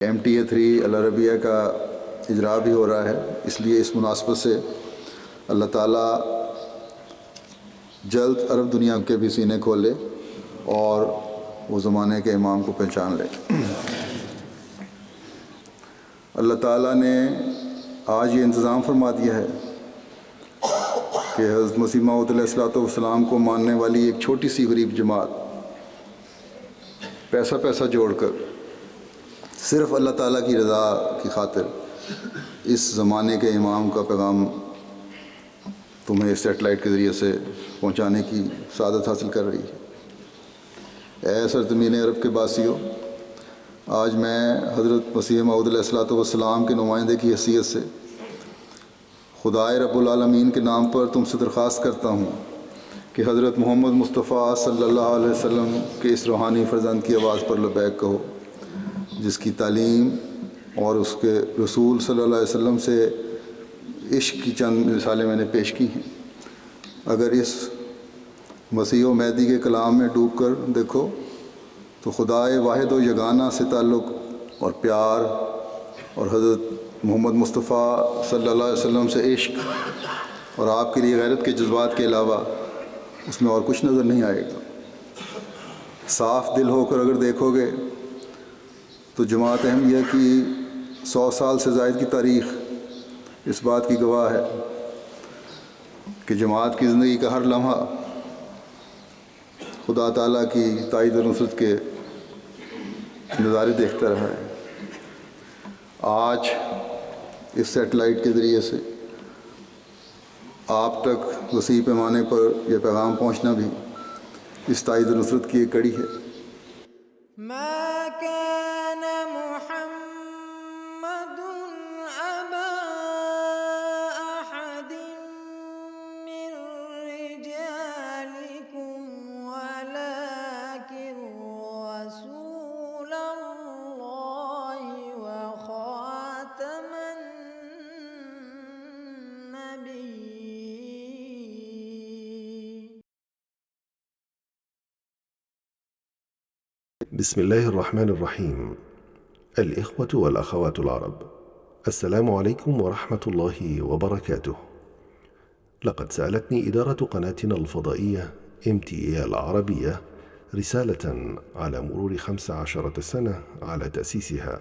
MTA3 अल अरबिया का इजरा भी हो रहा है, इसलिए इस मुनासबत से अल्लाह ताला जल्द अरब दुनिया के भी सीने खोले और वो ज़माने के इमाम को पहचान ले। अल्लाह ताला ने आज ये इंतज़ाम फरमा दिया है कि हज़रत मसीह मऊद अलैहिस्सलाम को मानने वाली एक छोटी सी गरीब जमात पैसा जोड़कर सिर्फ़ अल्लाह ताला की रज़ा की खातिर इस ज़माने के इमाम का पैगाम तुम्हें सेटेलाइट के ज़रिए से पहुँचाने की सआदत हासिल कर रही है। ऐ सरज़मीन अरब के बासियों, आज मैं हज़रत मसीह मऊद अलैहिस्सलाम के नुमाइंदे की हैसियत से खुदाए रब्बुल आलमीन के नाम पर तुमसे दरख्वास्त करता हूँ कि हज़रत मोहम्मद मुस्तफ़ा सल्लल्लाहु अलैहि वसल्लम के इस रूहानी फ़र्जंद की आवाज़ पर लबैक कहो, जिसकी तालीम और उसके रसूल सल्लल्लाहु अलैहि वसल्लम से इश्क़ की चंद मिसालें मैंने पेश की हैं। अगर इस मसीह व महदी के कलाम में डूब कर देखो तो खुदाए वाहिद व यगाना से ताल्लुक़ और प्यार और हज़रत मोहम्मद मुस्तफ़ा सल्लल्लाहु अलैहि वसल्लम से इश्क़ और आपके लिए गैरत के जज्बात के अलावा उसमें और कुछ नज़र नहीं आएगा। साफ़ दिल होकर अगर देखोगे तो जमात अहमदिया की 100 साल से ज़ायद की तारीख़ इस बात की गवाह है कि जमात की ज़िंदगी का हर लम्हा खुदा ताला की ताईद और नुसरत के नज़ारे देखता रहा है। आज इस सेटेलाइट के ज़रिए से आप तक वसी पैमाने पर यह पैगाम पहुँचना भी इस ताईद और नुसरत की एक कड़ी है। بسم الله الرحمن الرحيم. الإخوة والأخوات العرب، السلام عليكم ورحمة الله وبركاته. لقد سألتني إدارة قناتنا الفضائية MTA العربية رسالة على مرور 15 سنة على تأسيسها.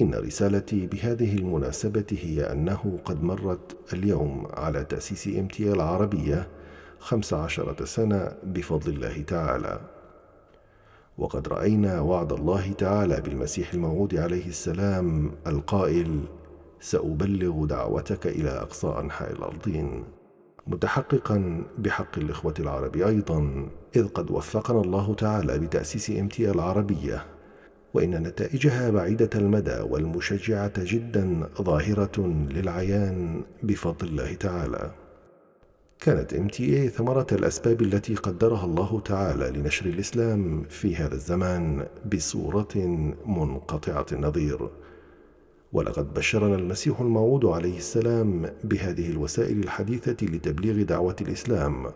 إن رسالتي بهذه المناسبة هي أنه قد مرت اليوم على تأسيس MTA العربية 15 سنة بفضل الله تعالى، وقد رأينا وعد الله تعالى بالمسيح الموعود عليه السلام القائل: سأبلغ دعوتك إلى أقصى أنحاء الأرضين، متحققا بحق الإخوة العرب أيضا، إذ قد وفقنا الله تعالى بتأسيس MTA العربية، وإن نتائجها بعيدة المدى والمشجعة جدا ظاهرة للعيان بفضل الله تعالى. كانت MTA ثمرة الأسباب التي قدرها الله تعالى لنشر الإسلام في هذا الزمان بصورة منقطعة النظير، ولقد بشرنا المسيح الموعود عليه السلام بهذه الوسائل الحديثة لتبليغ دعوة الإسلام،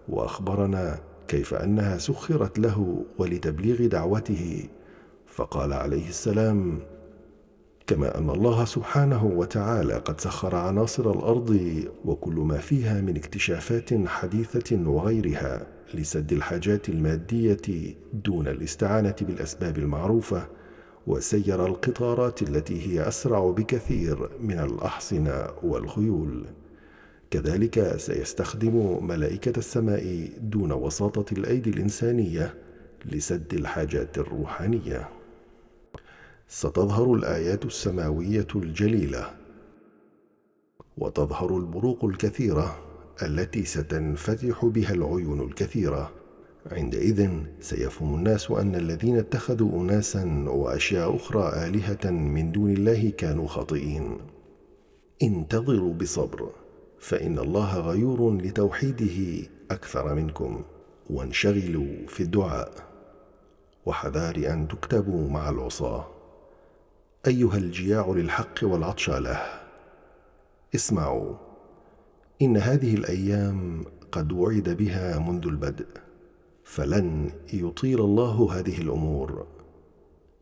وأخبرنا كيف أنها سخرت له ولتبليغ دعوته، فقال عليه السلام: كما أن الله سبحانه وتعالى قد سخر عناصر الأرض وكل ما فيها من اكتشافات حديثة وغيرها لسد الحاجات المادية دون الاستعانة بالأسباب المعروفة، وسير القطارات التي هي أسرع بكثير من الأحصنة والخيول، كذلك سيستخدم ملائكة السماء دون وساطة الأيدي الإنسانية لسد الحاجات الروحانية. ستظهر الآيات السماوية الجليلة، وتظهر البروق الكثيرة التي ستنفتح بها العيون الكثيرة. عندئذ سيفهم الناس أن الذين اتخذوا أناسا وأشياء أخرى آلهة من دون الله كانوا خاطئين. انتظروا بصبر، فإن الله غيور لتوحيده أكثر منكم، وانشغلوا في الدعاء، وحذار أن تكتبوا مع العصاة. أيها الجياع للحق والعطش له، اسمعوا، إن هذه الأيام قد وعد بها منذ البدء، فلن يطيل الله هذه الأمور.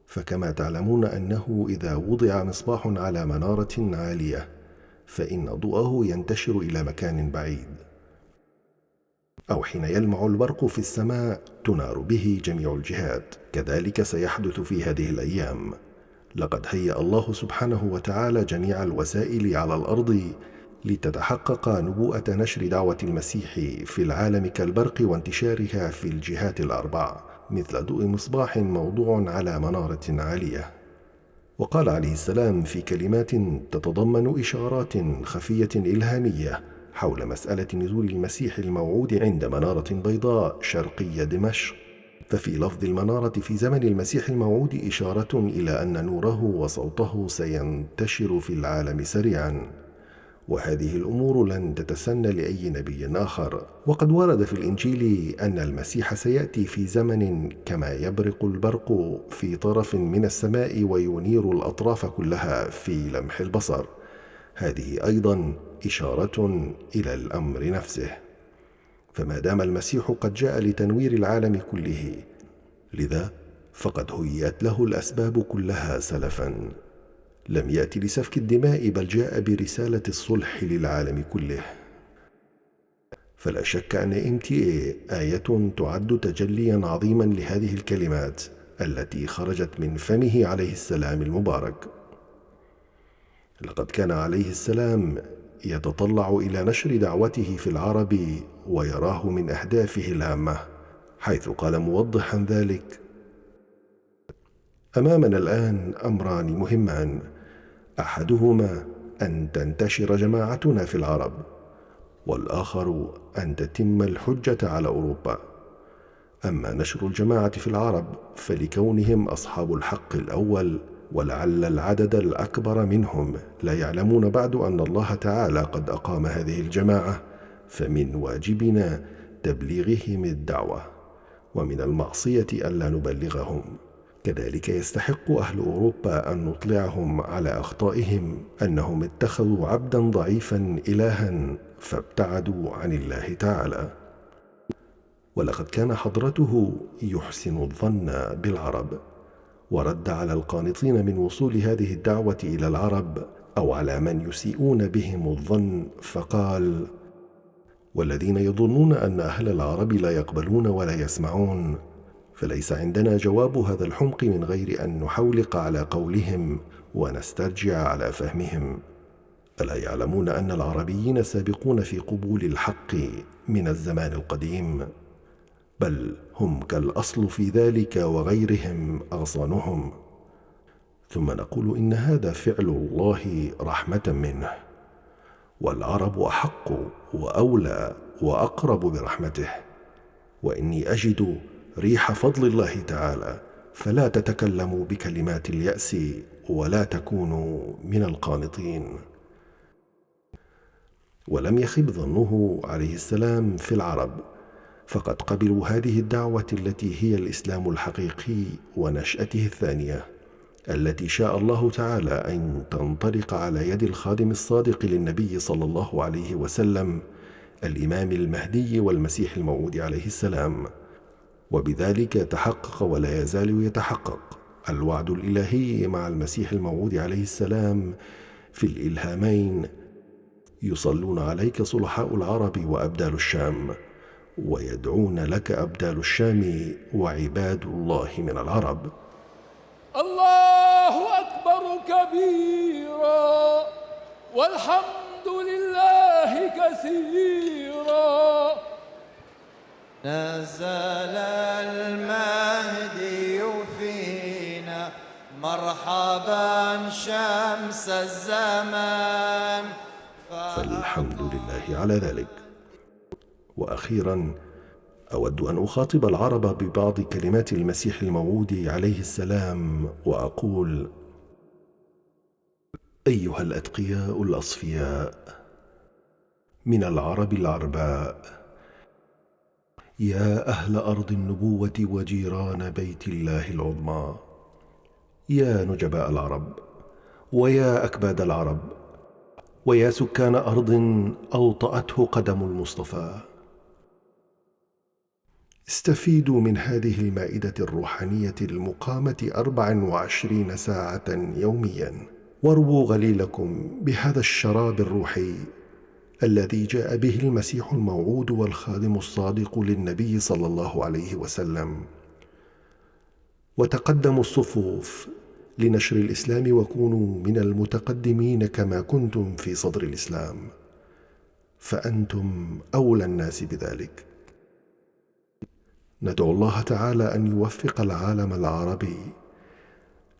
فكما تعلمون أنه إذا وضع مصباح على منارة عالية فإن ضوءه ينتشر إلى مكان بعيد، أو حين يلمع البرق في السماء تنار به جميع الجهات، كذلك سيحدث في هذه الأيام. لقد هيأ الله سبحانه وتعالى جميع الوسائل على الأرض لتتحقق نبوءة نشر دعوة المسيح في العالم كالبرق وانتشارها في الجهات الأربع، مثل ضوء مصباح موضوع على منارة عالية. وقال عليه السلام في كلمات تتضمن إشارات خفية إلهامية حول مسألة نزول المسيح الموعود عند منارة بيضاء شرقي دمشق، ففي لفظ المنارة في زمن المسيح الموعود إشارة إلى أن نوره وصوته سينتشر في العالم سريعا، وهذه الأمور لن تتسنى لأي نبي آخر. وقد ورد في الإنجيل أن المسيح سيأتي في زمن كما يبرق البرق في طرف من السماء وينير الأطراف كلها في لمح البصر. هذه أيضا إشارة إلى الأمر نفسه، فما دام المسيح قد جاء لتنوير العالم كله، لذا فقد هيئت له الأسباب كلها سلفا. لم يأتي لسفك الدماء، بل جاء برسالة الصلح للعالم كله. فلا شك أن MTA آية تعد تجليا عظيما لهذه الكلمات التي خرجت من فمه عليه السلام المبارك. لقد كان عليه السلام يتطلع إلى نشر دعوته في العرب ويراه من أهدافه الهامة، حيث قال موضحا ذلك: أمامنا الآن أمران مهمان، أحدهما أن تنتشر جماعتنا في العرب، والآخر أن تتم الحجة على أوروبا. أما نشر الجماعة في العرب فلكونهم أصحاب الحق الأول، ولعل العدد الأكبر منهم لا يعلمون بعد أن الله تعالى قد أقام هذه الجماعة، فمن واجبنا تبليغهم الدعوة، ومن المعصية ألا نبلغهم. كذلك يستحق أهل أوروبا أن نطلعهم على أخطائهم، أنهم اتخذوا عبدا ضعيفا إلها فابتعدوا عن الله تعالى. ولقد كان حضرته يحسن الظن بالعرب، ورد على القانطين من وصول هذه الدعوة إلى العرب أو على من يسيئون بهم الظن، فقال: والذين يظنون أن أهل العرب لا يقبلون ولا يسمعون، فليس عندنا جواب هذا الحمق من غير أن نحولق على قولهم ونسترجع على فهمهم. ألا يعلمون أن العربيين سابقون في قبول الحق من الزمان القديم، بل هم كالأصل في ذلك وغيرهم أغصانهم. ثم نقول إن هذا فعل الله رحمة منه، والعرب أحق وأولى وأقرب برحمته، وإني أجد ريح فضل الله تعالى، فلا تتكلموا بكلمات اليأس ولا تكونوا من القانطين. ولم يخب ظنه عليه السلام في العرب، فقد قبلوا هذه الدعوة التي هي الإسلام الحقيقي ونشأته الثانية، التي شاء الله تعالى أن تنطلق على يد الخادم الصادق للنبي صلى الله عليه وسلم، الإمام المهدي والمسيح الموعود عليه السلام. وبذلك تحقق ولا يزال يتحقق الوعد الإلهي مع المسيح الموعود عليه السلام في الإلهامين: يصلون عليك صلحاء العرب وأبدال الشام، ويدعون لك أبدال الشام وعباد الله من العرب. الله أكبر كبيرا، والحمد لله كثيرا. نزل المهدي فينا، مرحبا شمس الزمان، فالحمد لله على ذلك. وأخيرا أود أن أخاطب العرب ببعض كلمات المسيح الموعود عليه السلام وأقول: أيها الأتقياء الأصفياء من العرب العرباء، يا أهل أرض النبوة وجيران بيت الله العظمى، يا نجباء العرب، ويا أكباد العرب، ويا سكان أرض أوطأته قدم المصطفى، استفيدوا من هذه المائدة الروحانية المقامة 24 ساعة يوميا، وارووا غليلكم بهذا الشراب الروحي الذي جاء به المسيح الموعود والخادم الصادق للنبي صلى الله عليه وسلم. وتقدموا الصفوف لنشر الإسلام وكونوا من المتقدمين كما كنتم في صدر الإسلام، فأنتم أولى الناس بذلك. ندعو الله تعالى أن يوفق العالم العربي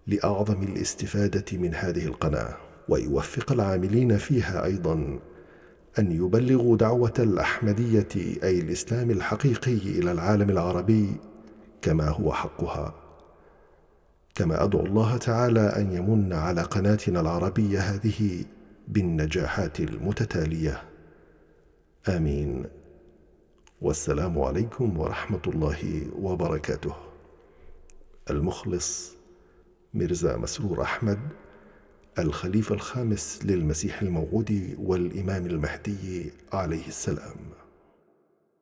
لأعظم الاستفادة من هذه القناة، ويوفق العاملين فيها أيضا أن يبلغوا دعوة الأحمدية أي الإسلام الحقيقي إلى العالم العربي كما هو حقها. كما أدعو الله تعالى أن يمن على قناتنا العربية هذه بالنجاحات المتتالية. آمين. والسلام عليكم ورحمة الله وبركاته. المخلص ميرزا مسرور أحمد، الخليفة الخامس للمسيح الموعود والإمام المهدي عليه السلام.